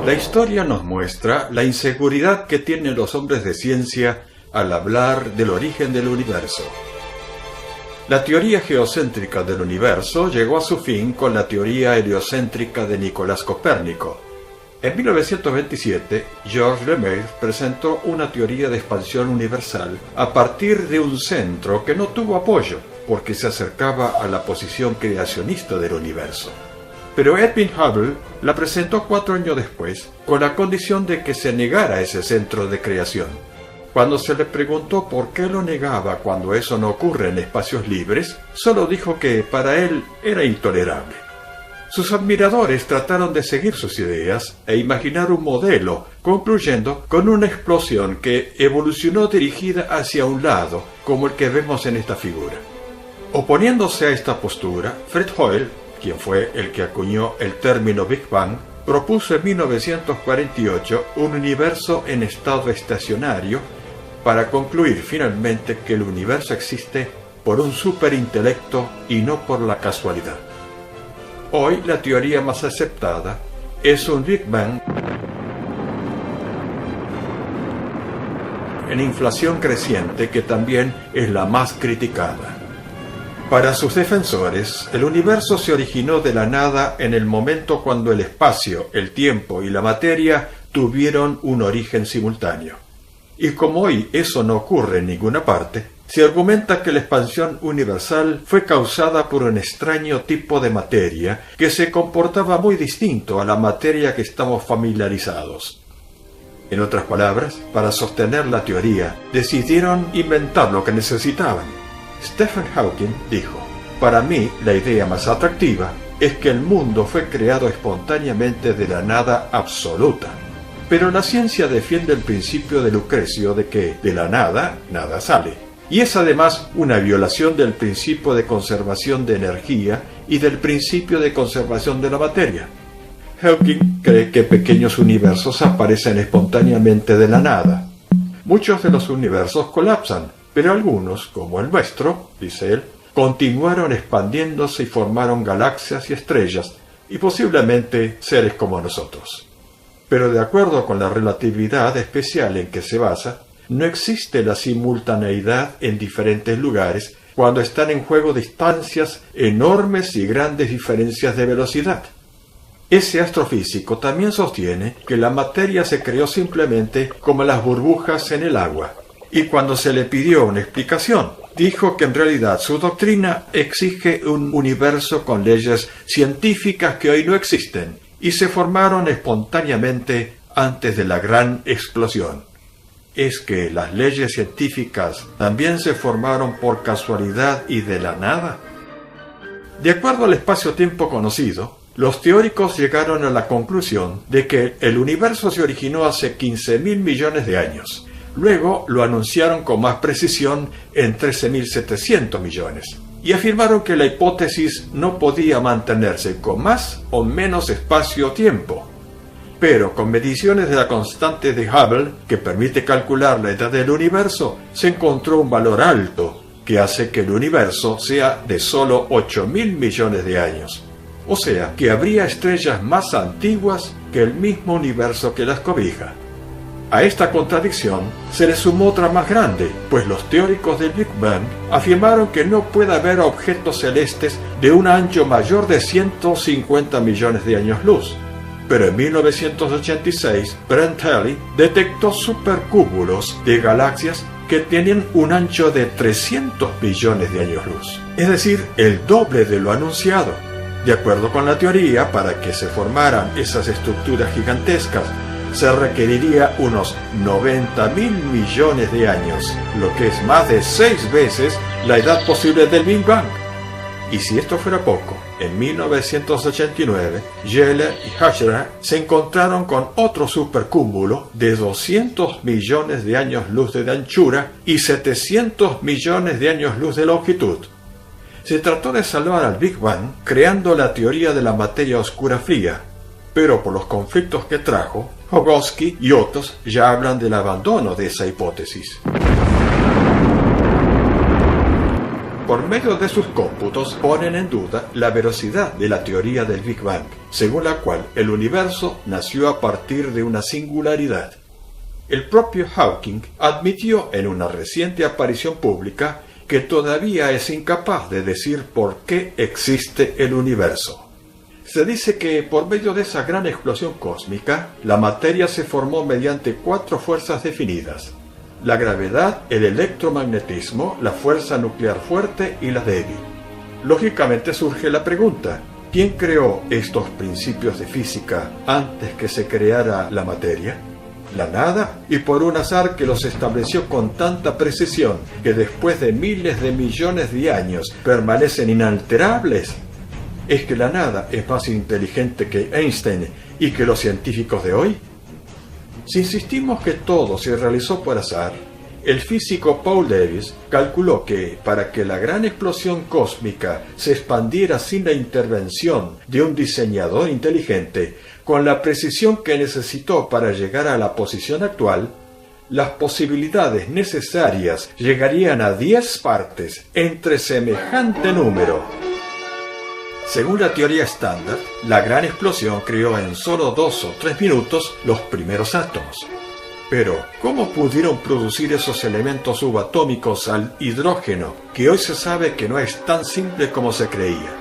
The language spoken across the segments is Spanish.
La historia nos muestra la inseguridad que tienen los hombres de ciencia al hablar del origen del universo. La teoría geocéntrica del universo llegó a su fin con la teoría heliocéntrica de Nicolás Copérnico. En 1927, Georges Lemaître presentó una teoría de expansión universal a partir de un centro que no tuvo apoyo, porque se acercaba a la posición creacionista del universo. Pero Edwin Hubble la presentó 4 años después, con la condición de que se negara ese centro de creación. Cuando se le preguntó por qué lo negaba cuando eso no ocurre en espacios libres, solo dijo que para él era intolerable. Sus admiradores trataron de seguir sus ideas e imaginar un modelo, concluyendo con una explosión que evolucionó dirigida hacia un lado, como el que vemos en esta figura. Oponiéndose a esta postura, Fred Hoyle, quien fue el que acuñó el término Big Bang, propuso en 1948 un universo en estado estacionario para concluir finalmente que el universo existe por un superintelecto y no por la casualidad. Hoy la teoría más aceptada es un Big Bang en inflación creciente, que también es la más criticada. Para sus defensores, el universo se originó de la nada en el momento cuando el espacio, el tiempo y la materia tuvieron un origen simultáneo. Y como hoy eso no ocurre en ninguna parte, se argumenta que la expansión universal fue causada por un extraño tipo de materia que se comportaba muy distinto a la materia que estamos familiarizados. En otras palabras, para sostener la teoría, decidieron inventar lo que necesitaban. Stephen Hawking dijo: "Para mí, la idea más atractiva es que el mundo fue creado espontáneamente de la nada absoluta". Pero la ciencia defiende el principio de Lucrecio de que de la nada, nada sale. Y es además una violación del principio de conservación de energía y del principio de conservación de la materia. Hawking cree que pequeños universos aparecen espontáneamente de la nada. Muchos de los universos colapsan, pero algunos, como el nuestro, dice él, continuaron expandiéndose y formaron galaxias y estrellas, y posiblemente seres como nosotros. Pero de acuerdo con la relatividad especial en que se basa, no existe la simultaneidad en diferentes lugares cuando están en juego distancias enormes y grandes diferencias de velocidad. Ese astrofísico también sostiene que la materia se creó simplemente como las burbujas en el agua, y cuando se le pidió una explicación, dijo que en realidad su doctrina exige un universo con leyes científicas que hoy no existen, y se formaron espontáneamente antes de la gran explosión. ¿Es que las leyes científicas también se formaron por casualidad y de la nada? De acuerdo al espacio-tiempo conocido, los teóricos llegaron a la conclusión de que el universo se originó hace 15.000 millones de años. Luego lo anunciaron con más precisión en 13.700 millones. Y afirmaron que la hipótesis no podía mantenerse con más o menos espacio-tiempo. Pero con mediciones de la constante de Hubble, que permite calcular la edad del universo, se encontró un valor alto, que hace que el universo sea de solo 8.000 millones de años. O sea, que habría estrellas más antiguas que el mismo universo que las cobija. A esta contradicción se le sumó otra más grande, pues los teóricos del Big Bang afirmaron que no puede haber objetos celestes de un ancho mayor de 150 millones de años luz. Pero en 1986, Brent Halley detectó supercúmulos de galaxias que tenían un ancho de 300 millones de años luz, es decir, el doble de lo anunciado. De acuerdo con la teoría, para que se formaran esas estructuras gigantescas, se requeriría unos 90.000 millones de años, lo que es más de 6 veces la edad posible del Big Bang. Y si esto fuera poco, en 1989, Geller y Hachra se encontraron con otro supercúmulo de 200 millones de años luz de anchura y 700 millones de años luz de longitud. Se trató de salvar al Big Bang creando la teoría de la materia oscura fría, pero por los conflictos que trajo, Rogowski y otros ya hablan del abandono de esa hipótesis. por medio de sus cómputos ponen en duda la veracidad de la teoría del Big Bang, según la cual el universo nació a partir de una singularidad. El propio Hawking admitió en una reciente aparición pública que todavía es incapaz de decir por qué existe el universo. Se dice que por medio de esa gran explosión cósmica, la materia se formó mediante 4 fuerzas definidas: la gravedad, el electromagnetismo, la fuerza nuclear fuerte y la débil. Lógicamente surge la pregunta: ¿quién creó estos principios de física antes que se creara la materia? ¿La nada? ¿Y por un azar que los estableció con tanta precisión que después de miles de millones de años permanecen inalterables? ¿Es que la nada es más inteligente que Einstein y que los científicos de hoy? Si insistimos que todo se realizó por azar, el físico Paul Davies calculó que para que la gran explosión cósmica se expandiera sin la intervención de un diseñador inteligente, con la precisión que necesitó para llegar a la posición actual, las posibilidades necesarias llegarían a 10 partes entre semejante número. Según la teoría estándar, la gran explosión creó en solo 2 o 3 minutos los primeros átomos. Pero, ¿cómo pudieron producir esos elementos subatómicos al hidrógeno, que hoy se sabe que no es tan simple como se creía?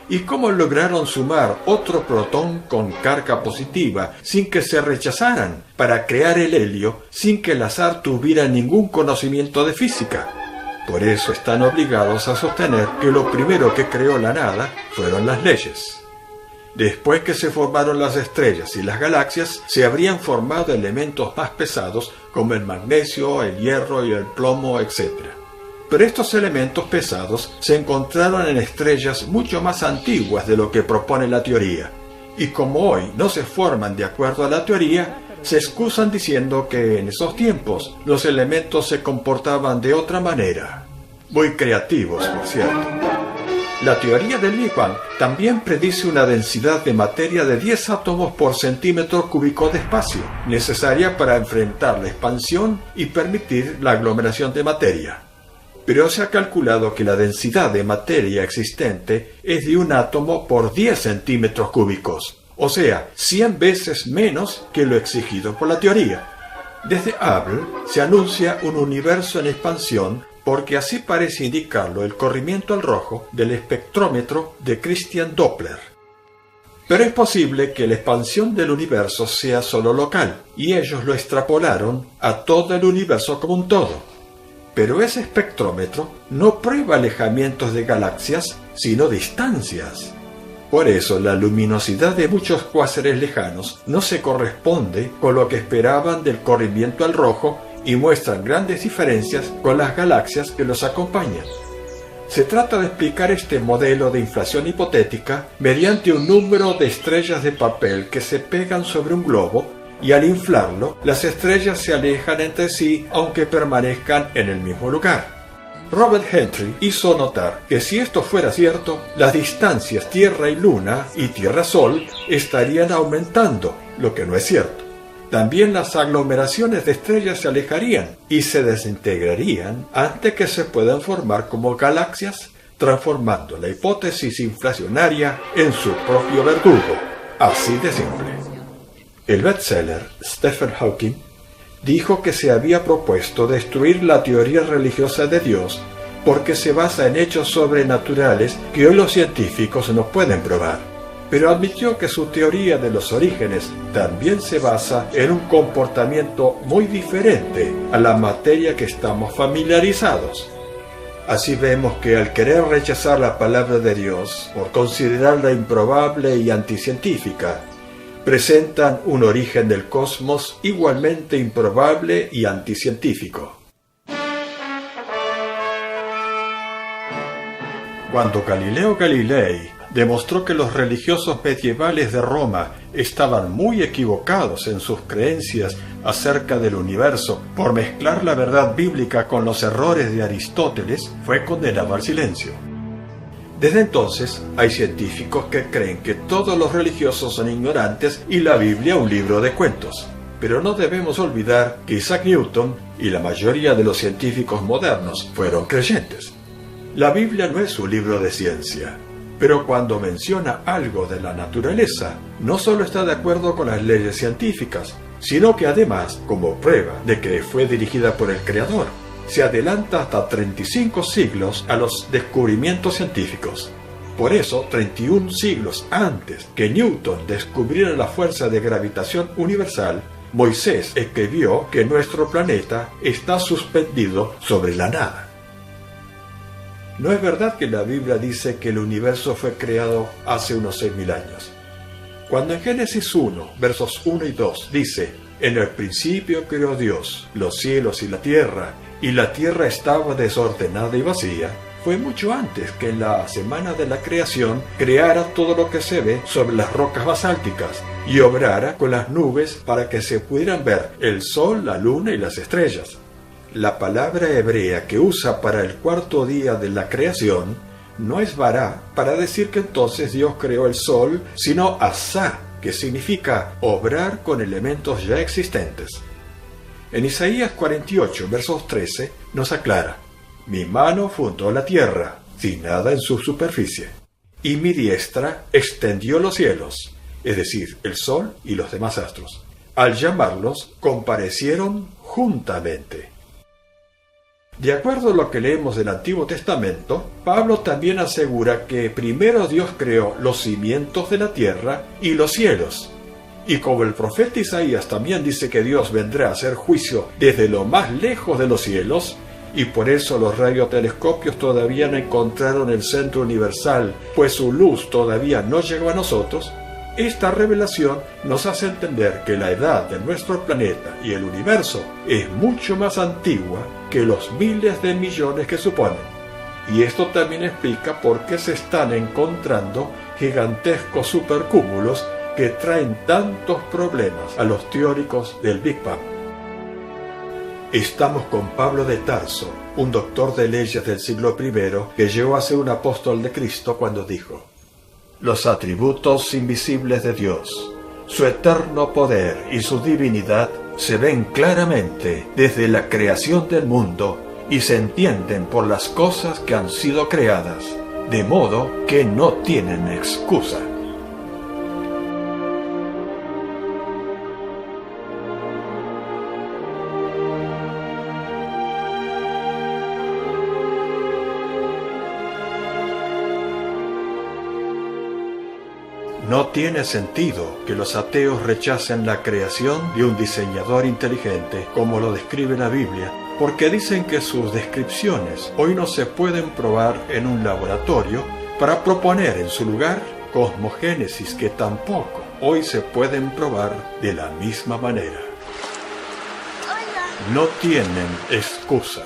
¿Y cómo lograron sumar otro protón con carga positiva sin que se rechazaran, para crear el helio sin que el azar tuviera ningún conocimiento de física? Por eso están obligados a sostener que lo primero que creó la nada fueron las leyes. Después que se formaron las estrellas y las galaxias, se habrían formado elementos más pesados como el magnesio, el hierro y el plomo, etc. Pero estos elementos pesados se encontraron en estrellas mucho más antiguas de lo que propone la teoría, y como hoy no se forman de acuerdo a la teoría, se excusan diciendo que en esos tiempos los elementos se comportaban de otra manera. Muy creativos, por cierto. La teoría del Big Bang también predice una densidad de materia de 10 átomos por centímetro cúbico de espacio, necesaria para enfrentar la expansión y permitir la aglomeración de materia. Pero se ha calculado que la densidad de materia existente es de 1 átomo por 10 centímetros cúbicos, o sea, 100 veces menos que lo exigido por la teoría. Desde Hubble se anuncia un universo en expansión porque así parece indicarlo el corrimiento al rojo del espectrómetro de Christian Doppler. Pero es posible que la expansión del universo sea solo local, y ellos lo extrapolaron a todo el universo como un todo. Pero ese espectrómetro no prueba alejamientos de galaxias, sino distancias. Por eso la luminosidad de muchos cuásares lejanos no se corresponde con lo que esperaban del corrimiento al rojo y muestran grandes diferencias con las galaxias que los acompañan. Se trata de explicar este modelo de inflación hipotética mediante un número de estrellas de papel que se pegan sobre un globo y al inflarlo, las estrellas se alejan entre sí aunque permanezcan en el mismo lugar. Robert Henry hizo notar que si esto fuera cierto, las distancias Tierra y Luna y Tierra-Sol estarían aumentando, lo que no es cierto. También las aglomeraciones de estrellas se alejarían y se desintegrarían antes que se puedan formar como galaxias, transformando la hipótesis inflacionaria en su propio verdugo. Así de simple. El bestseller Stephen Hawking dijo que se había propuesto destruir la teoría religiosa de Dios porque se basa en hechos sobrenaturales que hoy los científicos no pueden probar, pero admitió que su teoría de los orígenes también se basa en un comportamiento muy diferente a la materia que estamos familiarizados. Así vemos que al querer rechazar la palabra de Dios por considerarla improbable y anticientífica, presentan un origen del cosmos igualmente improbable y anticientífico. Cuando Galileo Galilei demostró que los religiosos medievales de Roma estaban muy equivocados en sus creencias acerca del universo por mezclar la verdad bíblica con los errores de Aristóteles, fue condenado al silencio. Desde entonces, hay científicos que creen que todos los religiosos son ignorantes y la Biblia un libro de cuentos. Pero no debemos olvidar que Isaac Newton y la mayoría de los científicos modernos fueron creyentes. La Biblia no es un libro de ciencia, pero cuando menciona algo de la naturaleza, no solo está de acuerdo con las leyes científicas, sino que además, como prueba de que fue dirigida por el Creador, se adelanta hasta 35 siglos a los descubrimientos científicos. Por eso, 31 siglos antes que Newton descubriera la fuerza de gravitación universal, Moisés escribió que nuestro planeta está suspendido sobre la nada. No es verdad que la Biblia dice que el universo fue creado hace unos 6.000 años. Cuando en Génesis 1, versos 1 y 2 dice: «En el principio creó Dios los cielos y la tierra estaba desordenada y vacía», fue mucho antes que en la semana de la creación creara todo lo que se ve sobre las rocas basálticas y obrara con las nubes para que se pudieran ver el sol, la luna y las estrellas. La palabra hebrea que usa para el cuarto día de la creación no es bará para decir que entonces Dios creó el sol, sino asá, que significa obrar con elementos ya existentes. En Isaías 48, versos 13, nos aclara: «Mi mano fundó la tierra, sin nada en su superficie, y mi diestra extendió los cielos», es decir, el sol y los demás astros. Al llamarlos, comparecieron juntamente. De acuerdo a lo que leemos del Antiguo Testamento, Pablo también asegura que primero Dios creó los cimientos de la tierra y los cielos. Y como el profeta Isaías también dice que Dios vendrá a hacer juicio desde lo más lejos de los cielos, y por eso los radiotelescopios todavía no encontraron el centro universal, pues su luz todavía no llegó a nosotros, esta revelación nos hace entender que la edad de nuestro planeta y el universo es mucho más antigua que los miles de millones que suponen. Y esto también explica por qué se están encontrando gigantescos supercúmulos que traen tantos problemas a los teóricos del Big Bang. Estamos con Pablo de Tarso, un doctor de leyes del siglo I que llegó a ser un apóstol de Cristo cuando dijo: «Los atributos invisibles de Dios, su eterno poder y su divinidad se ven claramente desde la creación del mundo y se entienden por las cosas que han sido creadas, de modo que no tienen excusa». No tiene sentido que los ateos rechacen la creación de un diseñador inteligente, como lo describe la Biblia, porque dicen que sus descripciones hoy no se pueden probar en un laboratorio para proponer en su lugar cosmogénesis que tampoco hoy se pueden probar de la misma manera. No tienen excusa.